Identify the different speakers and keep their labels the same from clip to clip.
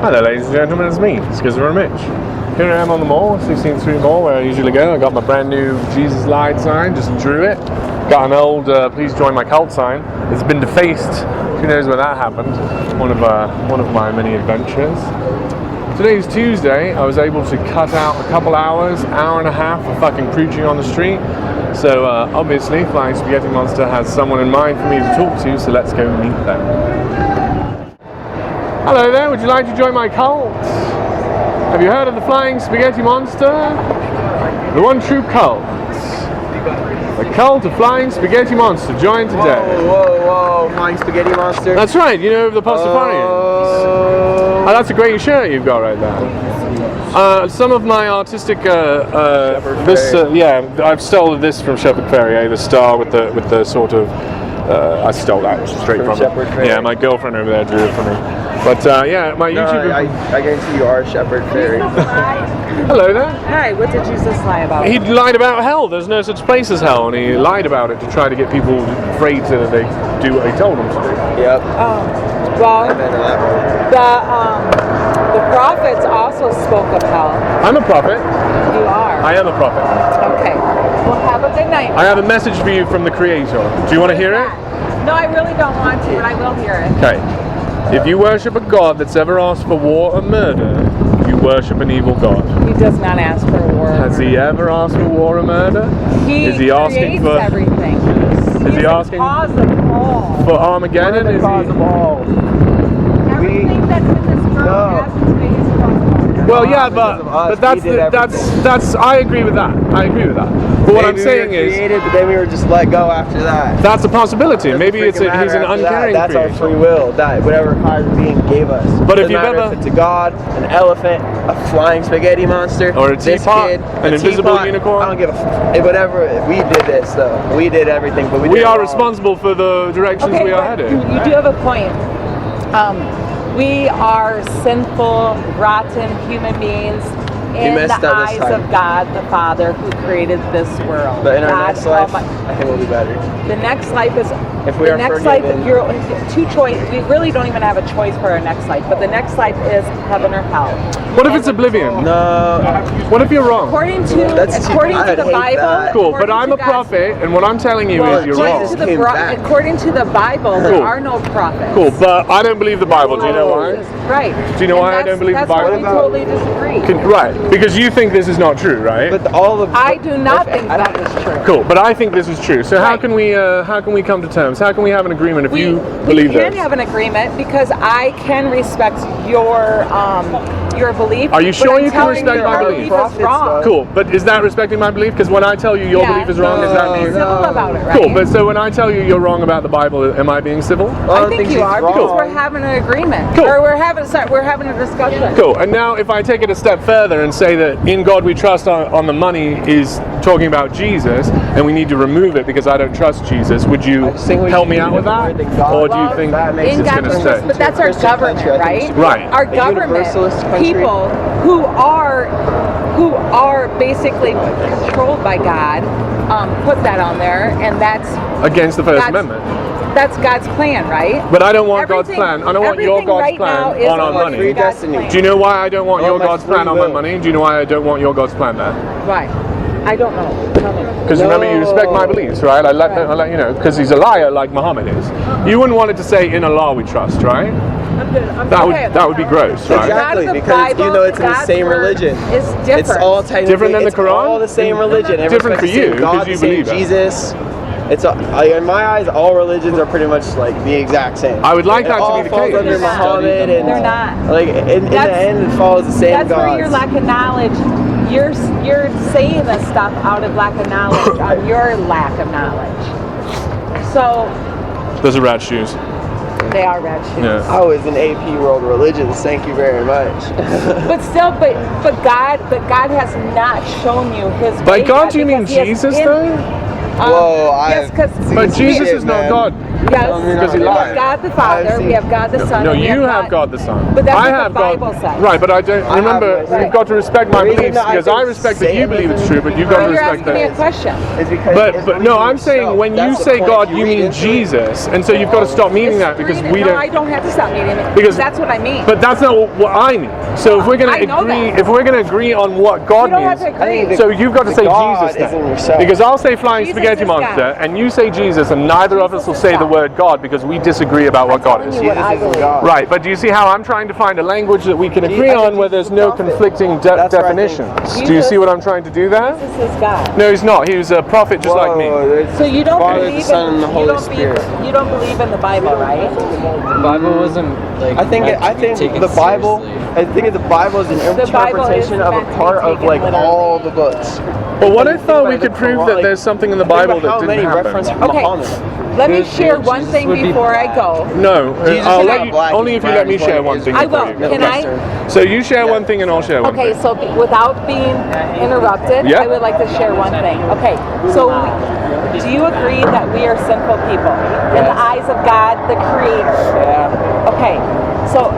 Speaker 1: Hello ladies and gentlemen, it's me, Skizzer and Mitch. Here I am on the mall, 16th Street Mall, where I usually go. I got my brand new Jesus Lied sign, just drew it. Got an old please join my cult sign. It's been defaced, who knows when that happened. One of my many adventures. Today's Tuesday. I was able to cut out a couple hours, hour and a half of fucking preaching on the street. So obviously Flying Spaghetti Monster has someone in mind for me to talk to, so let's go meet them. Hello there, would you like to join my cult? Have you heard of the Flying Spaghetti Monster? The one true cult. The cult of Flying Spaghetti Monster. Join today.
Speaker 2: Whoa, Flying Spaghetti Monster?
Speaker 1: That's right, you know the Pastafarians. Oh, that's a great shirt you've got right there. Some of my artistic, I've stolen this from Shepard Fairey, the star with the sort of, I stole that straight from
Speaker 2: Shepard
Speaker 1: it.
Speaker 2: Fairey.
Speaker 1: Yeah, my girlfriend over there drew it for me. But my YouTube.
Speaker 2: I guarantee you are Shepard Fairey.
Speaker 1: Hello there.
Speaker 3: Hi, what did Jesus lie about?
Speaker 1: He lied about hell. There's no such place as hell, and he lied about it to try to get people afraid so that they do what he told them to do.
Speaker 2: Yep.
Speaker 3: Well, the prophets also spoke of hell.
Speaker 1: I'm a prophet.
Speaker 3: You are.
Speaker 1: I am a prophet.
Speaker 3: Okay. Well, have a good night.
Speaker 1: I have a message for you from the Creator. Do you want to hear it?
Speaker 3: No, I really don't want to, but I will hear it.
Speaker 1: Okay. If you worship a God that's ever asked for war or murder, you worship an evil God.
Speaker 3: He does not ask for war.
Speaker 1: Has he ever asked for war or murder?
Speaker 3: Is he asking for everything?
Speaker 1: Is he asking
Speaker 3: cause of all.
Speaker 1: for Armageddon?
Speaker 2: We're the cause of all.
Speaker 3: Everything that's in this world has to be his cause of all.
Speaker 1: Well, yeah, but that's I agree with that. I agree with that. But what I'm saying is,
Speaker 2: created, but then we were just let go after that.
Speaker 1: That's a possibility. Maybe he's an uncaring
Speaker 2: That's our
Speaker 1: creator.
Speaker 2: free will. That whatever higher being gave us.
Speaker 1: But if
Speaker 2: Doesn't
Speaker 1: you've
Speaker 2: matter
Speaker 1: ever-
Speaker 2: if it's a god, an elephant, a flying spaghetti monster,
Speaker 1: Or a
Speaker 2: this
Speaker 1: teapot,
Speaker 2: kid,
Speaker 1: an
Speaker 2: a
Speaker 1: invisible
Speaker 2: teapot,
Speaker 1: unicorn.
Speaker 2: I don't give a whatever. We did this though. We did everything, but we
Speaker 1: We
Speaker 2: did it
Speaker 1: are
Speaker 2: wrong.
Speaker 1: responsible for the directions we are headed.
Speaker 3: You do have a point. We are sinful, rotten human beings in the
Speaker 2: messed up this
Speaker 3: eyes
Speaker 2: time.
Speaker 3: of God the Father who created this world.
Speaker 2: But in our
Speaker 3: God
Speaker 2: next life,
Speaker 3: Almighty.
Speaker 2: I think we'll be better.
Speaker 3: The next life is
Speaker 2: If we
Speaker 3: the
Speaker 2: are
Speaker 3: next life.
Speaker 2: forgiven.
Speaker 3: You're two choice. We really don't even have a choice for our next life. But the next life is heaven or hell.
Speaker 1: What if it's oblivion?
Speaker 2: No.
Speaker 1: What if you're wrong?
Speaker 3: According to
Speaker 2: That's too-
Speaker 3: according to
Speaker 2: I'd
Speaker 3: the
Speaker 2: hate
Speaker 3: Bible.
Speaker 2: that.
Speaker 1: Cool, but
Speaker 3: according
Speaker 1: I'm
Speaker 3: to
Speaker 1: a
Speaker 3: God's-
Speaker 1: prophet, and what I'm telling you
Speaker 2: Well,
Speaker 1: is you're
Speaker 3: According
Speaker 1: wrong.
Speaker 3: to, the
Speaker 2: came back.
Speaker 3: according to the Bible, there
Speaker 1: Cool.
Speaker 3: are no prophets.
Speaker 1: Cool, but I don't believe the Bible. Do you know why?
Speaker 3: Right.
Speaker 1: Do you know
Speaker 3: And
Speaker 1: why I don't believe the Bible?
Speaker 3: That's why we totally disagree.
Speaker 1: Right, because you think this is not true, right?
Speaker 2: But all of
Speaker 3: I do not think that is true.
Speaker 1: Cool, but I think this is true. So how
Speaker 3: Right.
Speaker 1: can we come to terms? How can we have an agreement if you
Speaker 3: We
Speaker 1: believe
Speaker 3: can
Speaker 1: this?
Speaker 3: have an agreement because I can respect your belief.
Speaker 1: Are you
Speaker 3: but
Speaker 1: sure
Speaker 3: I'm
Speaker 1: you can
Speaker 3: telling
Speaker 1: respect
Speaker 3: your
Speaker 1: my
Speaker 3: belief
Speaker 1: belief?
Speaker 3: is wrong.
Speaker 1: Cool, but is that respecting my belief? Because when I tell you your
Speaker 3: Yeah,
Speaker 1: belief is wrong, does that
Speaker 3: be
Speaker 1: mean?
Speaker 3: civil about it, right?
Speaker 1: Cool, but so when I tell you you're wrong about the Bible, am I being civil?
Speaker 3: I think you are because
Speaker 2: wrong.
Speaker 3: we're having an agreement,
Speaker 1: Cool.
Speaker 3: or we're having a discussion.
Speaker 1: Cool, and now if I take it a step further and say that in God we trust on the money is talking about Jesus, and we need to remove it because I don't trust Jesus, would you help me out with that? Or do you think
Speaker 2: that makes
Speaker 3: In
Speaker 2: it
Speaker 3: God,
Speaker 1: gonna
Speaker 3: we
Speaker 1: stay?
Speaker 3: trust, but that's our
Speaker 2: Christian
Speaker 3: government,
Speaker 2: country, I
Speaker 3: right?
Speaker 2: think
Speaker 1: Right.
Speaker 3: Our
Speaker 2: A
Speaker 3: government,
Speaker 2: universalist country?
Speaker 3: people who are basically controlled by God, put that on there, and that's
Speaker 1: against the First
Speaker 3: God's-
Speaker 1: Amendment?
Speaker 3: That's God's plan, right?
Speaker 1: But I don't want God's
Speaker 3: Everything-
Speaker 1: plan. I don't want your
Speaker 3: everything
Speaker 1: God's
Speaker 3: right now
Speaker 1: plan
Speaker 3: is
Speaker 1: on our
Speaker 3: according
Speaker 1: money.
Speaker 3: to God's
Speaker 2: Destiny.
Speaker 3: plan.
Speaker 1: Do you know why I don't want
Speaker 2: Oh,
Speaker 1: your
Speaker 2: my
Speaker 1: God's
Speaker 2: free
Speaker 1: plan on my
Speaker 2: will.
Speaker 1: money? Do you know why I don't want your God's plan there?
Speaker 3: Why? I don't know. Tell me.
Speaker 1: Because remember, you respect my beliefs, right? I let you know, because he's a liar like Muhammad is. You wouldn't want it to say in Allah we trust, right? That would be gross, right?
Speaker 2: Exactly,
Speaker 3: God of the
Speaker 2: because
Speaker 3: Bible,
Speaker 2: even though it's in the
Speaker 3: God's
Speaker 2: same
Speaker 3: word
Speaker 2: religion,
Speaker 3: is different.
Speaker 2: it's all technically
Speaker 1: Different than the
Speaker 2: it's
Speaker 1: Quran?
Speaker 2: all the same religion. Everyone's
Speaker 1: Different for
Speaker 2: the same
Speaker 1: you,
Speaker 2: God,
Speaker 1: because you
Speaker 2: the same
Speaker 1: believe it.
Speaker 2: Jesus. It's in my eyes, all religions are pretty much like the exact same.
Speaker 1: I would like that to
Speaker 2: all
Speaker 1: be the
Speaker 2: falls
Speaker 1: case.
Speaker 2: under
Speaker 3: They're not.
Speaker 2: Muhammad, and
Speaker 3: They're not.
Speaker 2: like in the
Speaker 3: That's-
Speaker 2: end, it follows the same
Speaker 3: That's
Speaker 2: gods.
Speaker 3: where your lack of knowledge. You're saying this stuff out of lack of knowledge on your lack of knowledge. So
Speaker 1: Those are rat shoes.
Speaker 3: they are red shoes.
Speaker 1: Yeah.
Speaker 2: I was in AP World Religions. Thank you very much.
Speaker 3: But still, but God has not shown you His way
Speaker 1: By God,
Speaker 3: yet
Speaker 1: do you mean
Speaker 3: because He has
Speaker 1: Jesus,
Speaker 3: in-
Speaker 1: though?
Speaker 2: Whoa,
Speaker 3: yes, because
Speaker 1: But Jesus is not God.
Speaker 3: Yes,
Speaker 1: Because he
Speaker 3: we
Speaker 1: lied.
Speaker 3: have God the Father, we have God the Son.
Speaker 1: No,
Speaker 3: and we
Speaker 1: you
Speaker 3: have
Speaker 1: have God the Son.
Speaker 3: But that's
Speaker 1: I
Speaker 3: what
Speaker 1: have
Speaker 3: the Bible
Speaker 1: God.
Speaker 3: says.
Speaker 1: Right, but I don't.
Speaker 2: I have
Speaker 1: Remember,
Speaker 2: my-
Speaker 1: you've got to respect my
Speaker 2: The reason
Speaker 1: beliefs
Speaker 2: that I
Speaker 1: because I
Speaker 2: think
Speaker 1: respect that you believe it's true, but you've got
Speaker 3: But
Speaker 1: to
Speaker 3: you're
Speaker 1: respect
Speaker 3: asking me a
Speaker 1: that.
Speaker 3: question.
Speaker 2: Is because it's
Speaker 1: But no,
Speaker 2: believing
Speaker 1: I'm saying
Speaker 2: yourself.
Speaker 1: when you
Speaker 2: That's the
Speaker 1: say
Speaker 2: point.
Speaker 1: God,
Speaker 2: If
Speaker 1: you
Speaker 2: read
Speaker 1: mean
Speaker 2: into it-
Speaker 1: Jesus, and so you've got to stop meaning that because
Speaker 3: Agreed.
Speaker 1: we
Speaker 3: no,
Speaker 1: don't.
Speaker 3: I don't have to stop meaning it
Speaker 1: Because-
Speaker 3: that's what I mean.
Speaker 1: But that's not what I mean. So if we're going
Speaker 3: I
Speaker 1: to
Speaker 3: know
Speaker 1: agree,
Speaker 3: that.
Speaker 1: if we're going to agree on what God
Speaker 3: You don't
Speaker 1: means,
Speaker 3: have to agree.
Speaker 1: so you've got to
Speaker 2: the
Speaker 1: say
Speaker 2: God
Speaker 1: Jesus
Speaker 2: is in
Speaker 1: then.
Speaker 2: yourself.
Speaker 1: Because I'll say flying
Speaker 3: Jesus
Speaker 1: spaghetti
Speaker 3: is
Speaker 1: monster,
Speaker 3: God.
Speaker 1: and you say Jesus, and neither of us
Speaker 3: Jesus
Speaker 1: will
Speaker 3: is
Speaker 1: say the
Speaker 3: God.
Speaker 1: word God because we disagree about what God is.
Speaker 3: telling you what
Speaker 2: Jesus
Speaker 3: I
Speaker 2: isn't
Speaker 3: believe.
Speaker 2: God.
Speaker 1: Right, but do you see how I'm trying to find a language that we can agree
Speaker 2: I think
Speaker 1: on where
Speaker 2: Jesus
Speaker 1: there's
Speaker 2: is
Speaker 1: no
Speaker 2: a prophet.
Speaker 1: conflicting
Speaker 2: That's where I think-
Speaker 1: definitions? Do you see what I'm trying to do there?
Speaker 3: Jesus is God.
Speaker 1: No, he's not. He was a prophet just like me.
Speaker 3: So you don't
Speaker 2: Father,
Speaker 3: believe
Speaker 2: the Son, and the
Speaker 3: in
Speaker 2: Holy
Speaker 3: you don't
Speaker 2: Spirit.
Speaker 3: you don't believe in the Bible, right?
Speaker 4: The Bible wasn't like.
Speaker 2: I think
Speaker 4: meant to be taken
Speaker 2: the Bible.
Speaker 4: seriously.
Speaker 2: I think the Bible is an
Speaker 3: Bible is
Speaker 2: interpretation of a
Speaker 3: meant to be
Speaker 2: part of
Speaker 3: taken
Speaker 2: like
Speaker 3: literally.
Speaker 2: all the books.
Speaker 1: But what I
Speaker 2: Think
Speaker 1: thought
Speaker 2: about
Speaker 1: we
Speaker 2: it,
Speaker 1: could
Speaker 2: the
Speaker 1: prove
Speaker 2: Quran,
Speaker 1: that
Speaker 2: like,
Speaker 1: there's something in the
Speaker 2: think
Speaker 1: Bible
Speaker 2: about how
Speaker 1: that
Speaker 2: many
Speaker 1: didn't
Speaker 2: reference
Speaker 1: happen.
Speaker 3: Okay.
Speaker 2: Muhammad.
Speaker 3: Let me
Speaker 4: Jesus-
Speaker 3: share one
Speaker 4: Jesus
Speaker 3: thing
Speaker 4: would be
Speaker 3: before I
Speaker 4: black.
Speaker 3: go.
Speaker 1: No,
Speaker 2: Jesus
Speaker 1: I'll
Speaker 2: is
Speaker 1: let
Speaker 2: not
Speaker 1: you,
Speaker 2: black,
Speaker 1: only
Speaker 2: he's
Speaker 1: if you let
Speaker 2: brown,
Speaker 1: me
Speaker 2: he's
Speaker 1: share
Speaker 2: white,
Speaker 1: one
Speaker 2: he's
Speaker 1: thing.
Speaker 3: I
Speaker 1: before
Speaker 3: will.
Speaker 1: you go.
Speaker 3: Can I?
Speaker 1: So you share one thing and I'll share one
Speaker 3: Okay,
Speaker 1: thing.
Speaker 3: so without being interrupted,
Speaker 1: Yeah.
Speaker 3: I would like to share one thing. Okay, so do you agree that we are sinful people in the eyes of God, the Creator?
Speaker 2: Yeah.
Speaker 3: Okay, so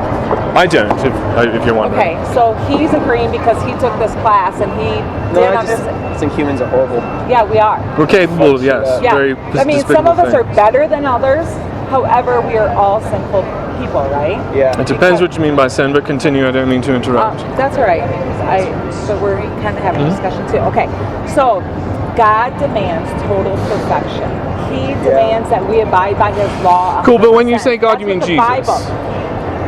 Speaker 1: I don't, if you're wondering.
Speaker 3: okay, so he's agreeing because he took this class and he
Speaker 2: No,
Speaker 3: did
Speaker 2: I just
Speaker 3: understand.
Speaker 2: think humans are horrible.
Speaker 3: Yeah, we are.
Speaker 1: We're capable, yes.
Speaker 3: Yeah,
Speaker 1: Very
Speaker 3: I mean, some
Speaker 1: despicable
Speaker 3: of us are
Speaker 1: things.
Speaker 3: better than others. However, we are all sinful people, right?
Speaker 2: Yeah.
Speaker 1: It depends what you mean by sin, but continue. I don't mean to interrupt.
Speaker 3: That's all right. But we're kind of having a discussion too. Okay, so God demands total perfection. He demands that we abide by His law.
Speaker 1: Cool, but when you
Speaker 3: 100%.
Speaker 1: say God,
Speaker 3: That's
Speaker 1: you mean
Speaker 3: what the
Speaker 1: Jesus.
Speaker 3: Bible.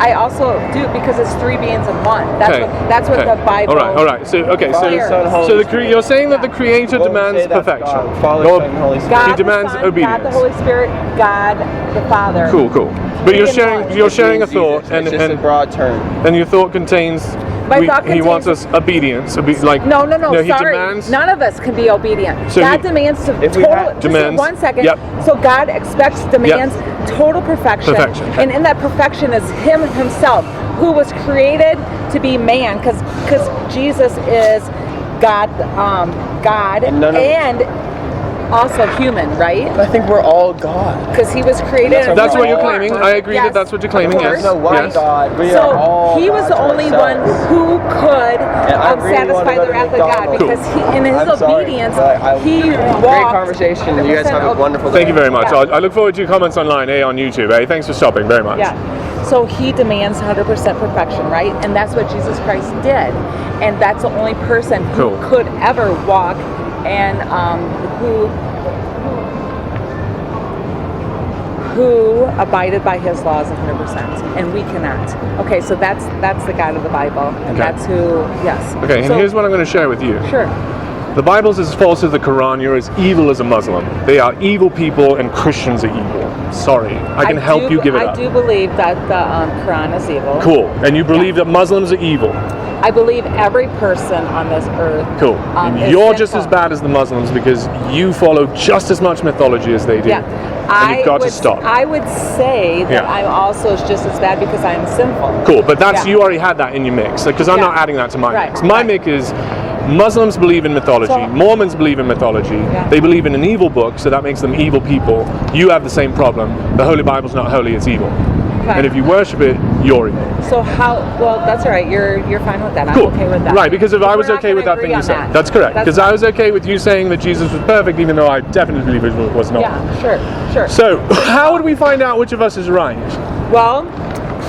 Speaker 3: I also do because it's three beings in one. That's what the Bible.
Speaker 1: All right. So
Speaker 3: Father, Son,
Speaker 2: Holy
Speaker 1: you're saying that the Creator
Speaker 2: Well, we
Speaker 1: demands
Speaker 2: say that's
Speaker 1: perfection.
Speaker 2: God, Father,
Speaker 1: Well,
Speaker 2: Son, and Holy Spirit.
Speaker 3: God
Speaker 1: He
Speaker 3: the
Speaker 1: demands
Speaker 3: Son,
Speaker 1: obedience.
Speaker 3: God the Holy Spirit, God the Father.
Speaker 1: Cool. But you're
Speaker 3: Three in
Speaker 1: sharing
Speaker 3: one.
Speaker 1: you're sharing a
Speaker 2: Jesus.
Speaker 1: thought,
Speaker 2: It's just a broad term.
Speaker 1: and your thought contains.
Speaker 3: My thought
Speaker 1: He wants us
Speaker 3: contains-
Speaker 1: obedience.
Speaker 3: No,
Speaker 1: He
Speaker 3: sorry.
Speaker 1: demands.
Speaker 3: None of us can be obedient.
Speaker 1: So
Speaker 3: God
Speaker 1: he-
Speaker 3: demands to
Speaker 2: If we
Speaker 3: total.
Speaker 2: had-
Speaker 3: just
Speaker 1: demands-
Speaker 3: one second.
Speaker 1: Yep.
Speaker 3: So God demands total perfection.
Speaker 1: Perfection.
Speaker 3: And in that perfection is Him Himself, who was created to be man, because Jesus is God, God,
Speaker 2: And none of-
Speaker 3: and also human, right?
Speaker 2: I think we're all God.
Speaker 3: Because He was created.
Speaker 2: That's
Speaker 3: in
Speaker 1: That's what you're
Speaker 3: human
Speaker 1: claiming.
Speaker 3: form.
Speaker 1: I agree
Speaker 3: Yes,
Speaker 1: that that's what you're
Speaker 3: of
Speaker 1: claiming.
Speaker 3: course.
Speaker 1: Yes.
Speaker 2: There's no one
Speaker 1: Yes.
Speaker 2: God. We are
Speaker 3: So
Speaker 2: all
Speaker 3: He was
Speaker 2: God
Speaker 3: the
Speaker 2: to
Speaker 3: only one
Speaker 2: ourselves.
Speaker 3: who could
Speaker 2: I agree you
Speaker 3: satisfy
Speaker 2: wanna go
Speaker 3: the
Speaker 2: to
Speaker 3: wrath of God
Speaker 2: McDonald's.
Speaker 3: because He, in His
Speaker 2: I'm sorry,
Speaker 3: obedience,
Speaker 2: but
Speaker 3: He walked.
Speaker 2: Great conversation. You guys have a
Speaker 3: 100%
Speaker 2: wonderful day.
Speaker 1: Thank you very much.
Speaker 3: Yeah.
Speaker 1: I look forward to your comments online, on YouTube. Thanks for stopping very much.
Speaker 3: Yeah. So He demands 100% perfection, right? And that's what Jesus Christ did. And that's the only person who
Speaker 1: Cool.
Speaker 3: could ever walk and who abided by His laws 100%, and we cannot. Okay, so that's the God of the Bible, and
Speaker 1: Okay.
Speaker 3: that's who. Yes.
Speaker 1: Okay, and
Speaker 3: So-
Speaker 1: here's what I'm going to share with you.
Speaker 3: Sure.
Speaker 1: The Bible's as false as the Quran. You're as evil as a Muslim. They are evil people, and Christians are evil. Sorry, I can help you give it
Speaker 3: I
Speaker 1: up.
Speaker 3: do believe that the Quran is evil.
Speaker 1: Cool. And you believe that Muslims are evil.
Speaker 3: I believe every person on this earth.
Speaker 1: Cool. And
Speaker 3: is
Speaker 1: you're just as
Speaker 3: sinful.
Speaker 1: bad as the Muslims because you follow just as much mythology as they do.
Speaker 3: Yeah.
Speaker 1: And you've got to stop.
Speaker 3: I would say that
Speaker 1: Yeah.
Speaker 3: I'm also just as bad because I'm sinful.
Speaker 1: Cool, but that's
Speaker 3: Yeah.
Speaker 1: you already had that in your mix because I'm
Speaker 3: Yeah.
Speaker 1: not adding that to my
Speaker 3: Right,
Speaker 1: mix. My
Speaker 3: right.
Speaker 1: mix is Muslims believe in mythology,
Speaker 3: So-
Speaker 1: Mormons believe in mythology.
Speaker 3: Yeah.
Speaker 1: They believe in an evil book, so that makes them evil people. You have the same problem. The Holy Bible's not holy; it's evil.
Speaker 3: Okay.
Speaker 1: And if you worship it, you're evil.
Speaker 3: So how? Well, that's all right. You're fine with that.
Speaker 1: Cool.
Speaker 3: I'm okay with that.
Speaker 1: Right, because if I was
Speaker 3: we're not
Speaker 1: okay with
Speaker 3: gonna
Speaker 1: that thing
Speaker 3: agree
Speaker 1: you
Speaker 3: on
Speaker 1: said,
Speaker 3: that.
Speaker 1: that's correct.
Speaker 3: That's
Speaker 1: Because I was okay with you saying that Jesus was perfect, even though I definitely believe it was not.
Speaker 3: Yeah. Sure.
Speaker 1: So, how would we find out which of us is right?
Speaker 3: Well,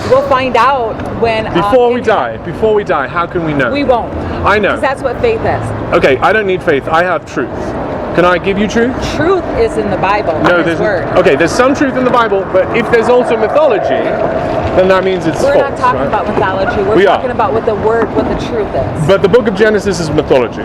Speaker 3: we'll find out when.
Speaker 1: Before we die. Before we die, how can we know?
Speaker 3: We won't.
Speaker 1: I know.
Speaker 3: Because that's what faith is.
Speaker 1: Okay, I don't need faith. I have truth. Can I give you truth?
Speaker 3: Truth is in the Bible.
Speaker 1: No,
Speaker 3: in His
Speaker 1: there's
Speaker 3: word.
Speaker 1: okay. There's some truth in the Bible, but if there's also mythology, then that means it's
Speaker 3: We're
Speaker 1: false.
Speaker 3: not talking
Speaker 1: right?
Speaker 3: about mythology. We're
Speaker 1: We are.
Speaker 3: talking about what the truth is.
Speaker 1: But the Book of Genesis is mythology.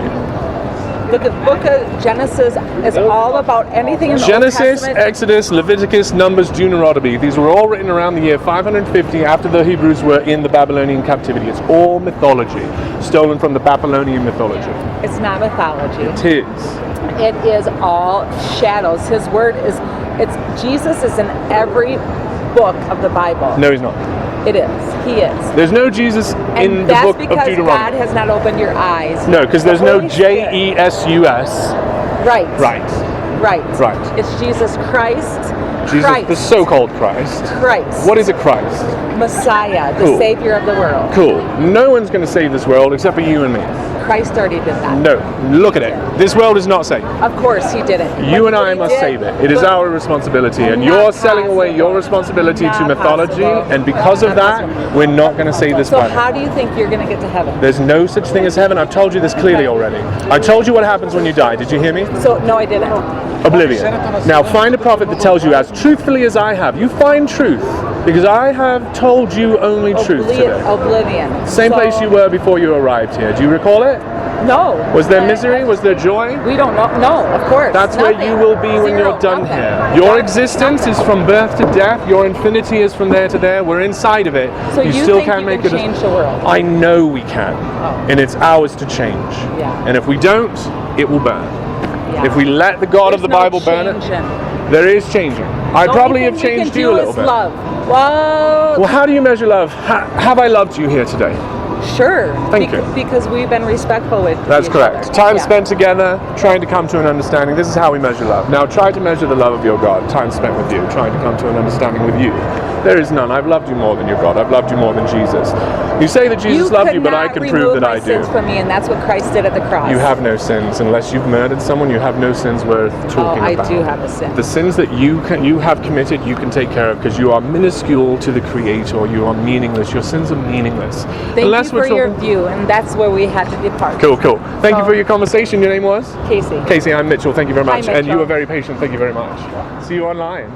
Speaker 3: The book of Genesis is all about anything in the Old
Speaker 1: Genesis,
Speaker 3: Testament.
Speaker 1: Exodus, Leviticus, Numbers, Deuteronomy. These were all written around the year 550 after the Hebrews were in the Babylonian captivity. It's all mythology, stolen from the Babylonian mythology.
Speaker 3: It's not mythology.
Speaker 1: It is.
Speaker 3: It is all shadows. His word is. It's Jesus is in every book of the Bible.
Speaker 1: No, he's not.
Speaker 3: It is. He is.
Speaker 1: There's no Jesus
Speaker 3: And
Speaker 1: in the
Speaker 3: that's
Speaker 1: book of
Speaker 3: because God
Speaker 1: Deuteronomy.
Speaker 3: has not opened your eyes.
Speaker 1: No, because
Speaker 3: The
Speaker 1: there's no
Speaker 3: Holy Spirit.
Speaker 1: Jesus.
Speaker 3: Right.
Speaker 1: Right.
Speaker 3: Right.
Speaker 1: Right.
Speaker 3: It's Jesus Christ.
Speaker 1: Jesus,
Speaker 3: Christ.
Speaker 1: the so-called Christ.
Speaker 3: Christ.
Speaker 1: What is a Christ?
Speaker 3: Messiah, the
Speaker 1: Cool.
Speaker 3: Savior of the world.
Speaker 1: Cool. No one's going to save this world except for you and me.
Speaker 3: Christ already did that.
Speaker 1: No. Look at it. This world is not safe.
Speaker 3: Of course he didn't.
Speaker 1: You and
Speaker 3: But
Speaker 1: I
Speaker 3: he
Speaker 1: must
Speaker 3: did.
Speaker 1: save it. It is
Speaker 3: But
Speaker 1: our responsibility, and
Speaker 3: Not
Speaker 1: you're selling away
Speaker 3: possible.
Speaker 1: your responsibility to
Speaker 3: Not
Speaker 1: mythology,
Speaker 3: possible.
Speaker 1: and because of
Speaker 3: Not
Speaker 1: that,
Speaker 3: possible.
Speaker 1: we're not going to save this
Speaker 3: So
Speaker 1: planet.
Speaker 3: how do you think you're going to get to heaven?
Speaker 1: There's no such thing as heaven. I've told you this clearly already. I told you what happens when you die. Did you hear me?
Speaker 3: So no, I didn't.
Speaker 1: Oblivion. Now find a prophet that tells you as truthfully as I have. You find truth, because I have told you only truth today.
Speaker 3: Oblivion.
Speaker 1: Same
Speaker 3: So-
Speaker 1: place you were before you arrived here. Do you recall it?
Speaker 3: No.
Speaker 1: Was there misery? Was there joy?
Speaker 3: We don't know. No, of course.
Speaker 1: That's
Speaker 3: Nothing.
Speaker 1: where you will be when
Speaker 3: Zero,
Speaker 1: you're done
Speaker 3: nothing.
Speaker 1: here. Your
Speaker 3: Nothing.
Speaker 1: existence is from birth to death. Your infinity is from there to there. We're inside of it.
Speaker 3: So you
Speaker 1: still
Speaker 3: think
Speaker 1: can't
Speaker 3: you
Speaker 1: make
Speaker 3: can
Speaker 1: it.
Speaker 3: change the world?
Speaker 1: I know we can, and it's ours to change.
Speaker 3: Yeah.
Speaker 1: And if we don't, it will burn.
Speaker 3: Yeah.
Speaker 1: If we let the God of the
Speaker 3: There's no
Speaker 1: Bible burn it,
Speaker 3: changing.
Speaker 1: there is changing. I
Speaker 3: The
Speaker 1: probably
Speaker 3: only
Speaker 1: have
Speaker 3: thing
Speaker 1: changed
Speaker 3: we
Speaker 1: you
Speaker 3: can
Speaker 1: a
Speaker 3: do
Speaker 1: little
Speaker 3: is
Speaker 1: bit.
Speaker 3: Love. Whoa.
Speaker 1: Well, how do you measure love? Have I loved you here today?
Speaker 3: Sure.
Speaker 1: Thank you.
Speaker 3: Because we've been respectful with
Speaker 1: That's
Speaker 3: each
Speaker 1: correct.
Speaker 3: other.
Speaker 1: Time
Speaker 3: Yeah.
Speaker 1: spent together, trying to come to an understanding. This is how we measure love. Now try to measure the love of your God. Time spent with you, trying to come to an understanding with you. There is none. I've loved you more than your God. I've loved you more than Jesus. You say that Jesus loved you, but I can prove that I do.
Speaker 3: sins from me, and that's what Christ did at the cross.
Speaker 1: You have no sins unless you've murdered someone. You have no sins worth talking
Speaker 3: I
Speaker 1: about.
Speaker 3: do have a sin.
Speaker 1: The sins that you have committed, you can take care of because you are minuscule to the Creator. You are meaningless. Your sins are meaningless.
Speaker 3: Thank
Speaker 1: unless
Speaker 3: you
Speaker 1: we're
Speaker 3: for your
Speaker 1: talking-
Speaker 3: view, and that's where we had to depart.
Speaker 1: Cool. Thank you
Speaker 3: So-
Speaker 1: for your conversation. Your name was?
Speaker 3: Casey.
Speaker 1: Casey, I'm Mitchell. Thank you very
Speaker 3: Hi,
Speaker 1: much. And you
Speaker 3: Mitchell.
Speaker 1: were very patient. Thank you very much. See you online.